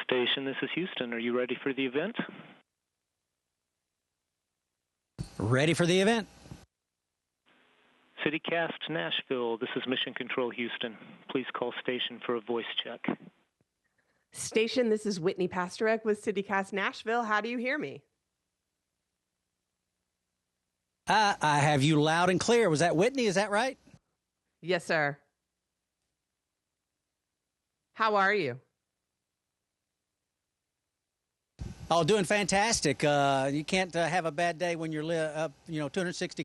station. This is Houston. Are you ready for the event? Ready for the event. City Cast Nashville. This is Mission Control Houston. Please call station for a voice check. Station, this is Whitney Pastorek with City Cast Nashville. How do you hear me? I have you loud and clear. Was that Whitney? Is that right? Yes, sir. How are you? Oh, doing fantastic. You can't have a bad day when you're up, 260.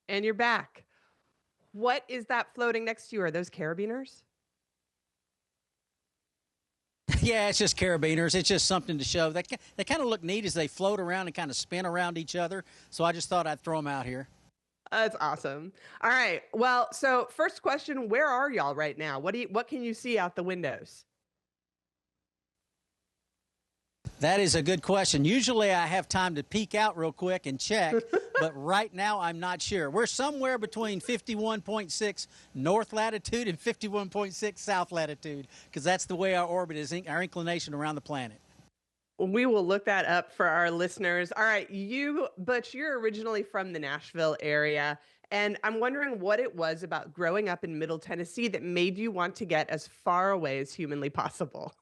And you're back. What is that floating next to you? Are those carabiners? Yeah, it's just carabiners. It's just something to show. They kind of look neat as they float around and kind of spin around each other. So I just thought I'd throw them out here. That's awesome. All right. Well, so first question, where are y'all right now? What can you see out the windows? That is a good question. Usually I have time to peek out real quick and check, but right now I'm not sure. We're somewhere between 51.6 north latitude and 51.6 south latitude, because that's the way our orbit is, our inclination around the planet. We will look that up for our listeners. All right, Butch, you're originally from the Nashville area, and I'm wondering what it was about growing up in Middle Tennessee that made you want to get as far away as humanly possible.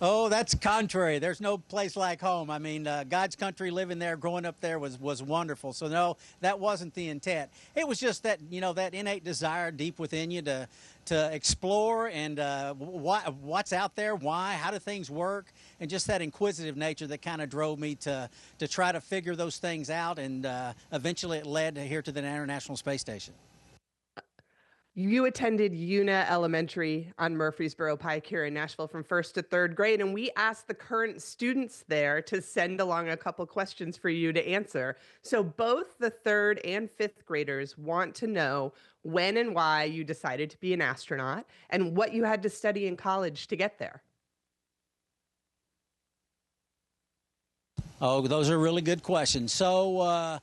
Oh, that's contrary. There's no place like home. I mean, God's country, living there, growing up there was wonderful. So no, that wasn't the intent. It was just that, that innate desire deep within you to explore and what's out there, why, how do things work, and just that inquisitive nature that kind of drove me to try to figure those things out, and eventually it led here to the International Space Station. You attended Una Elementary on Murfreesboro Pike here in Nashville from 1st to 3rd grade, and we asked the current students there to send along a couple questions for you to answer. So both the 3rd and 5th graders want to know when and why you decided to be an astronaut and what you had to study in college to get there. Oh, those are really good questions. So,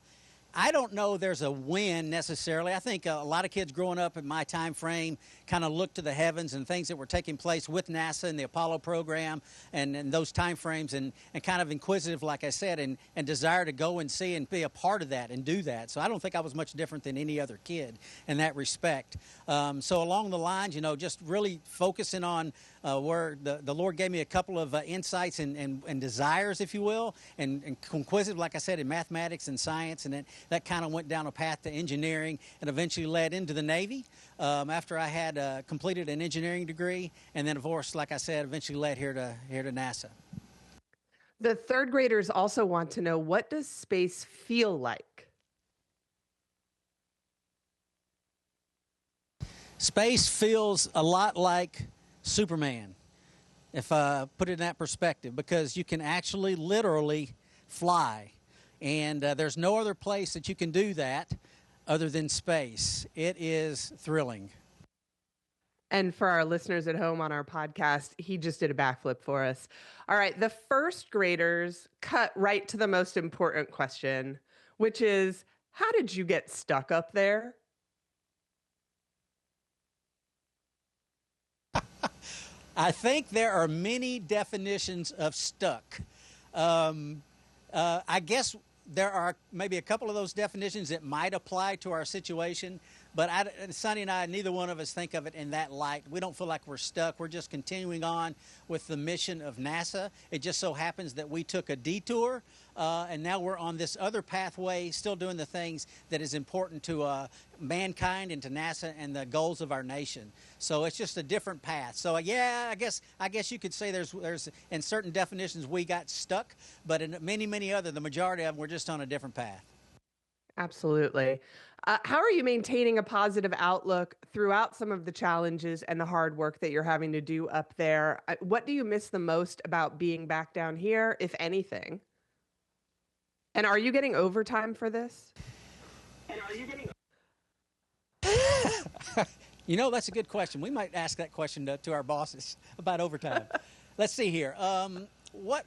I don't know there's a when necessarily. I think a lot of kids growing up in my time frame kind of looked to the heavens and things that were taking place with NASA and the Apollo program and those time frames and kind of inquisitive, like I said, and desire to go and see and be a part of that and do that. So I don't think I was much different than any other kid in that respect. So along the lines, just really focusing on where the Lord gave me a couple of insights and desires, if you will, and inquisitive, like I said, in mathematics and science, and that kind of went down a path to engineering and eventually led into the Navy after I had completed an engineering degree, and then, of course, like I said, eventually led here to NASA. The 3rd graders also want to know, what does space feel like? Space feels a lot like Superman, if I put it in that perspective, because you can actually literally fly. And there's no other place that you can do that other than space. It is thrilling. And for our listeners at home on our podcast, he just did a backflip for us. All right, the 1st graders cut right to the most important question, which is, how did you get stuck up there? I think there are many definitions of stuck. I guess there are maybe a couple of those definitions that might apply to our situation, but Sonny and I, neither one of us think of it in that light. We don't feel like we're stuck. We're just continuing on with the mission of NASA. It just so happens that we took a detour, and now we're on this other pathway, still doing the things that is important to mankind and to NASA and the goals of our nation. So it's just a different path. So yeah, I guess you could say there's in certain definitions we got stuck, but in many other, the majority of them, we're just on a different path. Absolutely. How are you maintaining a positive outlook throughout some of the challenges and the hard work that you're having to do up there? What do you miss the most about being back down here, if anything? And are you getting overtime for this? That's a good question. We might ask that question to our bosses about overtime. Let's see here. what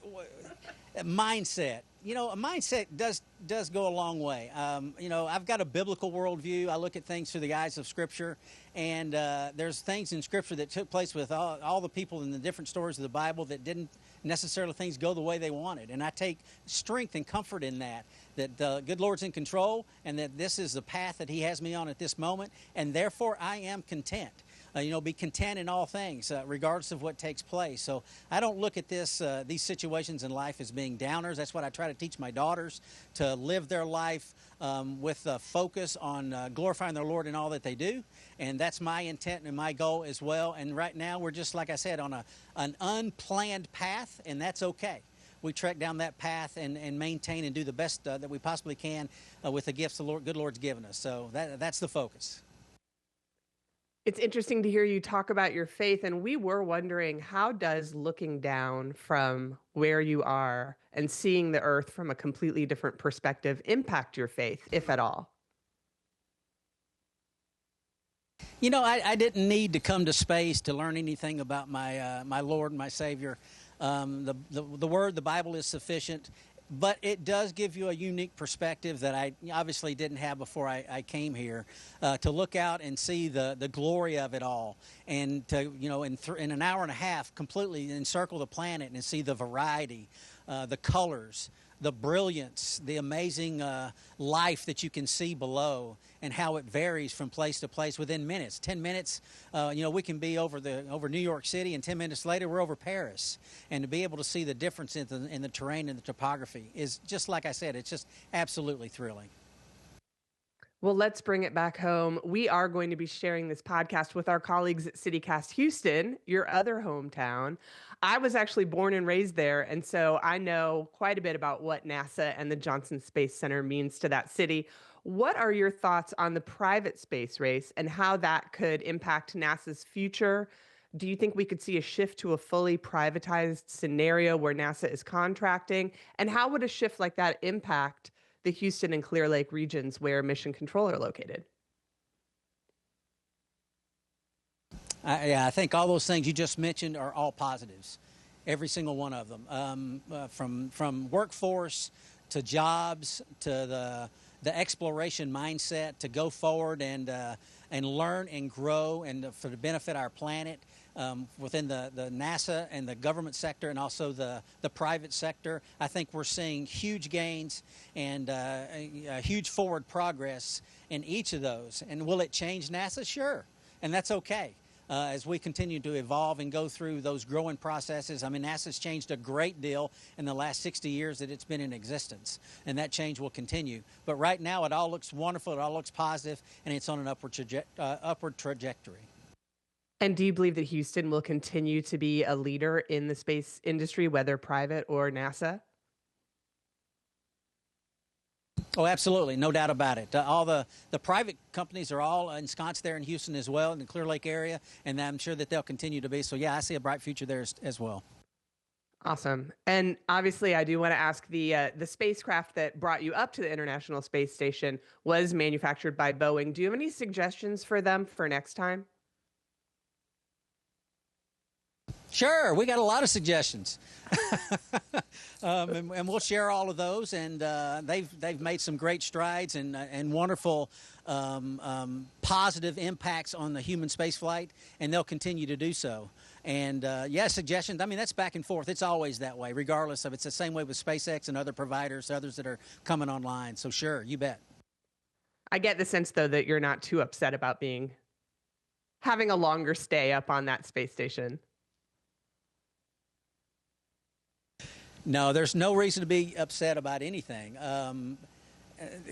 mindset? You know, a mindset does go a long way. You know, I've got a biblical worldview. I look at things through the eyes of Scripture, and there's things in Scripture that took place with all the people in the different stories of the Bible that didn't necessarily things go the way they wanted. And I take strength and comfort in that the good Lord's in control, and that this is the path that He has me on at this moment, and therefore I am content. You know, be content in all things, regardless of what takes place. So I don't look at these situations in life as being downers. That's what I try to teach my daughters, to live their life with a focus on glorifying their Lord in all that they do. And that's my intent and my goal as well. And right now we're just, like I said, on an unplanned path, and that's okay. We trek down that path and maintain and do the best that we possibly can with the gifts the good Lord's given us. So that's the focus. It's interesting to hear you talk about your faith, and we were wondering, how does looking down from where you are and seeing the earth from a completely different perspective impact your faith, if at all? You know, I didn't need to come to space to learn anything about my Lord and my Savior. The Word, the Bible is sufficient. But it does give you a unique perspective that I obviously didn't have before I came here, to look out and see the glory of it all, and to, you know, in an hour and a half completely encircle the planet and see the variety, the colors, the brilliance, the amazing life that you can see below, and how it varies from place to place within minutes. 10 minutes, you know, we can be over New York City, and 10 minutes later we're over Paris. And to be able to see the difference in the terrain and the topography is, just like I said, it's just absolutely thrilling. Well, let's bring it back home. We are going to be sharing this podcast with our colleagues at City Cast Houston, your other hometown. I was actually born and raised there, and so I know quite a bit about what NASA and the Johnson Space Center means to that city. What are your thoughts on the private space race and how that could impact NASA's future? Do you think we could see a shift to a fully privatized scenario where NASA is contracting? And how would a shift like that impact the Houston and Clear Lake regions where Mission Control are located? Yeah, I think all those things you just mentioned are all positives, every single one of them, from workforce to jobs to the exploration mindset to go forward and learn and grow, and for the benefit of our planet, within the NASA and the government sector, and also the private sector. I think we're seeing huge gains and a huge forward progress in each of those. And will it change NASA? Sure, and that's okay. As we continue to evolve and go through those growing processes. I mean, NASA's changed a great deal in the last 60 years that it's been in existence, and that change will continue. But right now, it all looks wonderful, it all looks positive, and it's on an upward trajectory. And do you believe that Houston will continue to be a leader in the space industry, whether private or NASA? Oh, absolutely. No doubt about it. All the private companies are all ensconced there in Houston as well, in the Clear Lake area, and I'm sure that they'll continue to be. So, yeah, I see a bright future there as well. Awesome. And obviously, I do want to ask, the spacecraft that brought you up to the International Space Station was manufactured by Boeing. Do you have any suggestions for them for next time? Sure, we got a lot of suggestions, and we'll share all of those. And they've made some great strides and wonderful positive impacts on the human spaceflight, and they'll continue to do so. And yeah, suggestions. I mean, that's back and forth. It's always that way, regardless of. It's the same way with SpaceX and other providers, others that are coming online. So sure, you bet. I get the sense, though, that you're not too upset about having a longer stay up on that space station. No, there's no reason to be upset about anything.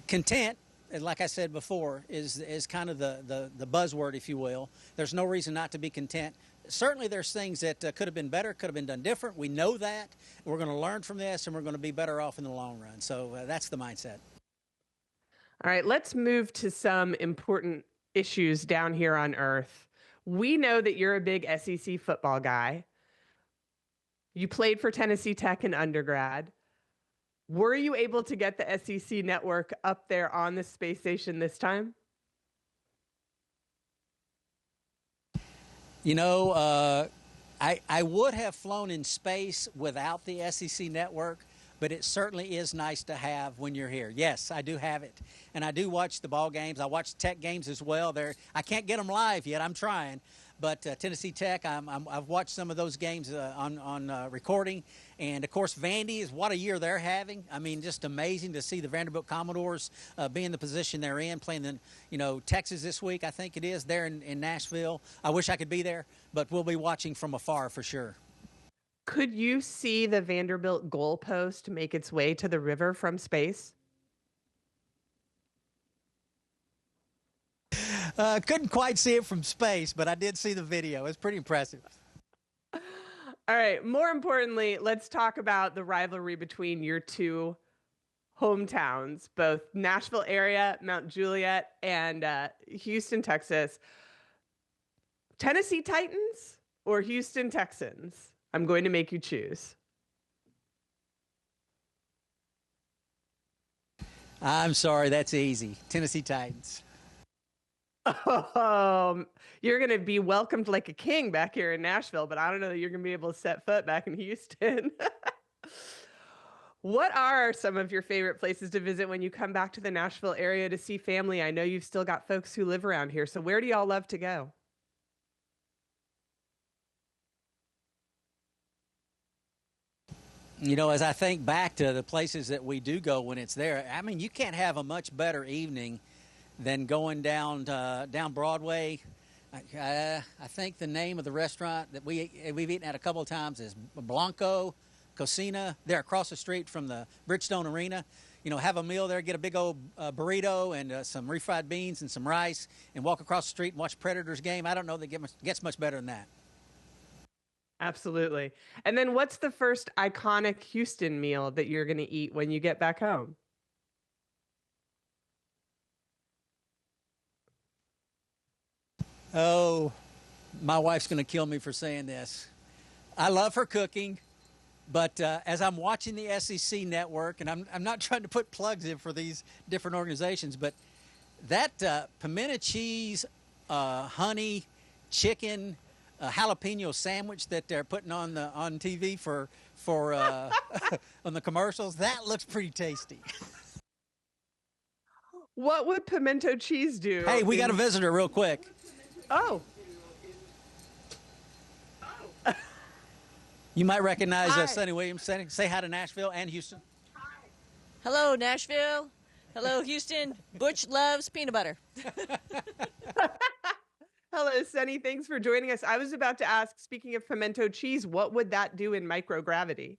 Content, like I said before, is kind of the buzzword, if you will. There's no reason not to be content. Certainly there's things that could have been better, could have been done different. We know that. We're going to learn from this, and we're going to be better off in the long run. So that's the mindset. All right, let's move to some important issues down here on Earth. We know that you're a big SEC football guy. You played for Tennessee Tech in undergrad. Were you able to get the SEC network up there on the space station this time? You know, I would have flown in space without the SEC network, but it certainly is nice to have when you're here. Yes, I do have it, and I do watch the ball games. I watch Tech games as well. I can't get them live yet. I'm trying, but Tennessee Tech, I've watched some of those games on recording, and of course Vandy is what a year they're having. I mean, just amazing to see the Vanderbilt Commodores be in the position they're in, playing Texas this week. I think it is there in Nashville. I wish I could be there, but we'll be watching from afar for sure. Could you see the Vanderbilt goalpost make its way to the river from space? Couldn't quite see it from space, but I did see the video. It's pretty impressive. All right. More importantly, let's talk about the rivalry between your two hometowns, both Nashville area, Mount Juliet, and Houston, Texas. Tennessee Titans or Houston Texans? I'm going to make you choose. I'm sorry, that's easy. Tennessee Titans. You're going to be welcomed like a king back here in Nashville, but I don't know that you're going to be able to set foot back in Houston. What are some of your favorite places to visit when you come back to the Nashville area to see family? I know you've still got folks who live around here, so where do y'all love to go? As I think back to the places that we do go when it's there, I mean, you can't have a much better evening than going down Broadway. I think the name of the restaurant that we've eaten at a couple of times is Blanco Cocina. They're across the street from the Bridgestone Arena. Have a meal there, get a big old burrito and some refried beans and some rice, and walk across the street and watch Predators game. I don't know that gets much better than that. Absolutely. And then what's the first iconic Houston meal that you're going to eat when you get back home? Oh, my wife's going to kill me for saying this. I love her cooking, but as I'm watching the SEC network, and I'm not trying to put plugs in for these different organizations, but that pimento cheese, honey, chicken, jalapeno sandwich that they're putting on TV for on the commercials, that looks pretty tasty. What would pimento cheese do? Hey, we got a visitor real quick. Oh. You might recognize Sonny Williams. Say hi to Nashville and Houston. Hello, Nashville. Hello, Houston. Butch loves peanut butter. Hello, Sonny. Thanks for joining us. I was about to ask, speaking of pimento cheese, what would that do in microgravity?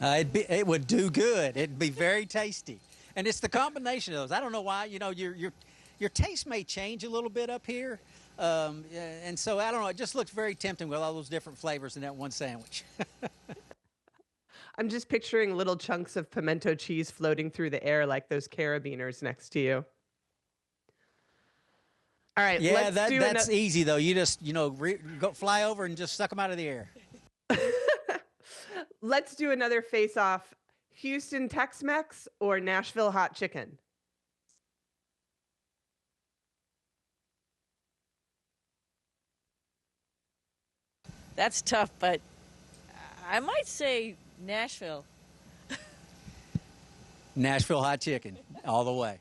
It would do good. It'd be very tasty. And it's the combination of those. I don't know why. Your taste may change a little bit up here. And so, I don't know. It just looks very tempting with all those different flavors in that one sandwich. I'm just picturing little chunks of pimento cheese floating through the air like those carabiners next to you. All right. Yeah, that's easy, though. You just, go fly over and just suck them out of the air. Let's do another face-off. Houston Tex-Mex or Nashville hot chicken? That's tough, but I might say Nashville. Nashville hot chicken, all the way.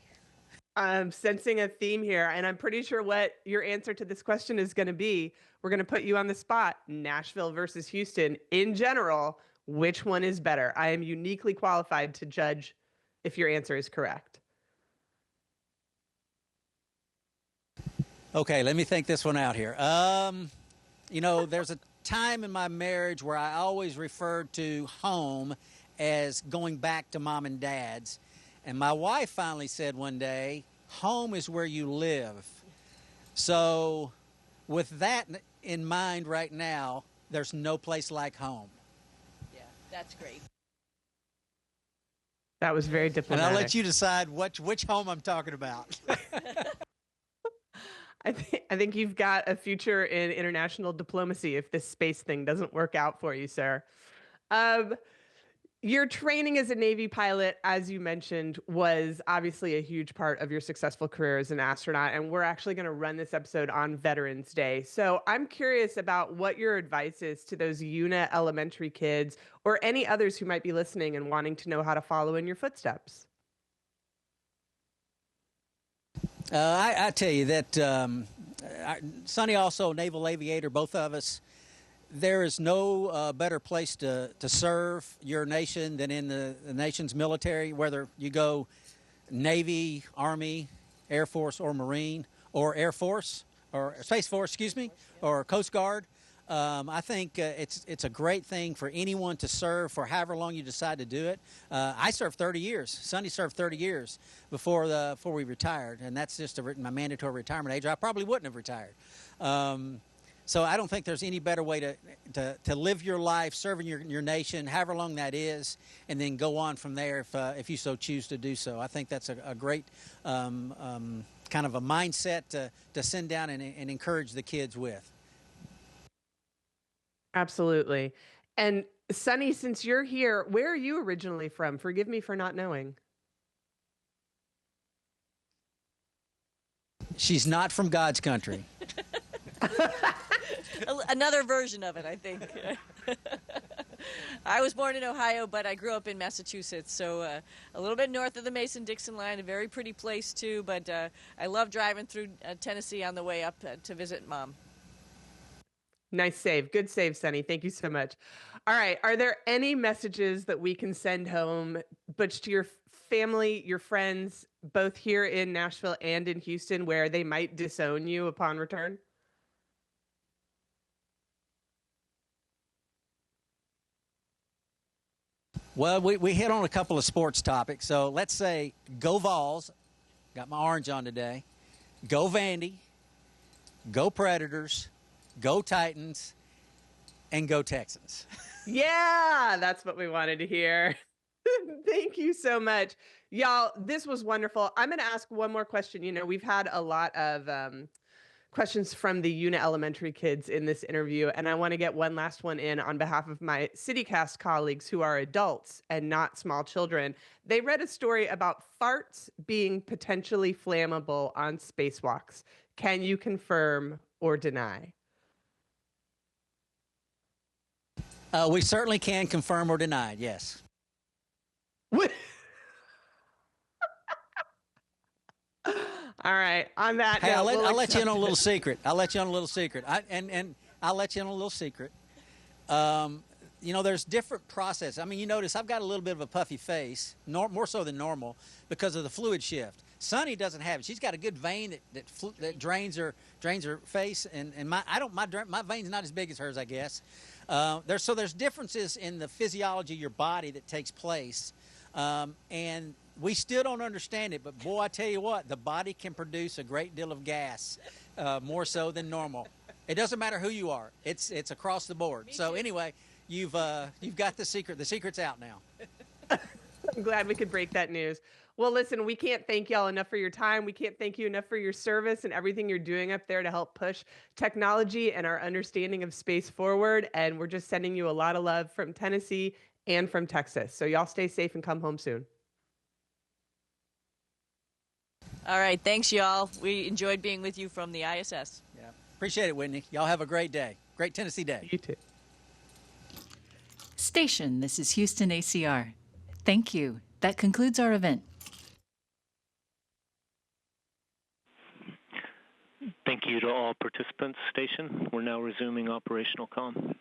I'm sensing a theme here, and I'm pretty sure what your answer to this question is going to be. We're going to put you on the spot. Nashville versus Houston. In general, which one is better? I am uniquely qualified to judge if your answer is correct. Okay, let me think this one out here. There's a time in my marriage where I always referred to home as going back to mom and dad's. And my wife finally said one day, home is where you live. So with that in mind right now, there's no place like home. Yeah, that's great. That was very diplomatic. And I'll let you decide which home I'm talking about. I think you've got a future in international diplomacy if this space thing doesn't work out for you, sir. Your training as a Navy pilot, as you mentioned, was obviously a huge part of your successful career as an astronaut. And we're actually going to run this episode on Veterans Day. So I'm curious about what your advice is to those UNA elementary kids or any others who might be listening and wanting to know how to follow in your footsteps. I tell you that Sonny, also naval aviator, both of us. There is no better place to serve your nation than in the nation's military, whether you go Navy, Army, Air Force, or Marine, or Air Force, or Space Force, excuse me, or Coast Guard. I think it's a great thing for anyone to serve for however long you decide to do it. I served 30 years. Sonny served 30 years before we retired, and that's just my mandatory retirement age. I probably wouldn't have retired. So I don't think there's any better way to live your life serving your nation, however long that is, and then go on from there if you so choose to do so. I think that's a great kind of a mindset to send down and encourage the kids with. Absolutely. And Sonny, since you're here, where are you originally from? Forgive me for not knowing. She's not from God's country. Another version of it, I think. I was born in Ohio, but I grew up in Massachusetts, so a little bit north of the Mason-Dixon line, a very pretty place too, but I love driving through Tennessee on the way up to visit Mom. Nice save. Good save, Sonny. Thank you so much. All right. Are there any messages that we can send home, Butch, to your family, your friends, both here in Nashville and in Houston, where they might disown you upon return? Well, we hit on a couple of sports topics. So let's say go Vols. Got my orange on today. Go Vandy. Go Predators. Go Titans. And go Texans. Yeah, that's what we wanted to hear. Thank you so much. Y'all, this was wonderful. I'm going to ask one more question. You know, we've had a lot of questions from the UNA elementary kids in this interview, and I want to get one last one in on behalf of my City Cast colleagues who are adults and not small children. They read a story about farts being potentially flammable on spacewalks. Can you confirm or deny? We certainly can confirm or deny, yes. What? All right. On that Hey, note, I'll let you in on a little secret. I'll let you on a little secret. I'll let you in on a little secret. You know, there's different processes. I mean, you notice I've got a little bit of a puffy face, more so than normal, because of the fluid shift. Sonny doesn't have it. She's got a good vein that drains her face, and my vein's not as big as hers, I guess. There's differences in the physiology of your body that takes place, and we still don't understand it. But boy, I tell you what, the body can produce a great deal of gas, more so than normal. It doesn't matter who you are. It's across the board. So anyway, you've got the secret. The secret's out now. I'm glad we could break that news. Well, listen, we can't thank y'all enough for your time. We can't thank you enough for your service and everything you're doing up there to help push technology and our understanding of space forward. And we're just sending you a lot of love from Tennessee and from Texas. So y'all stay safe and come home soon. All right. Thanks, y'all. We enjoyed being with you from the ISS. Yeah. Appreciate it, Whitney. Y'all have a great day. Great Tennessee Day. You too. Station, this is Houston ACR. Thank you. That concludes our event. Thank you to all participants. Station, we're now resuming operational comm.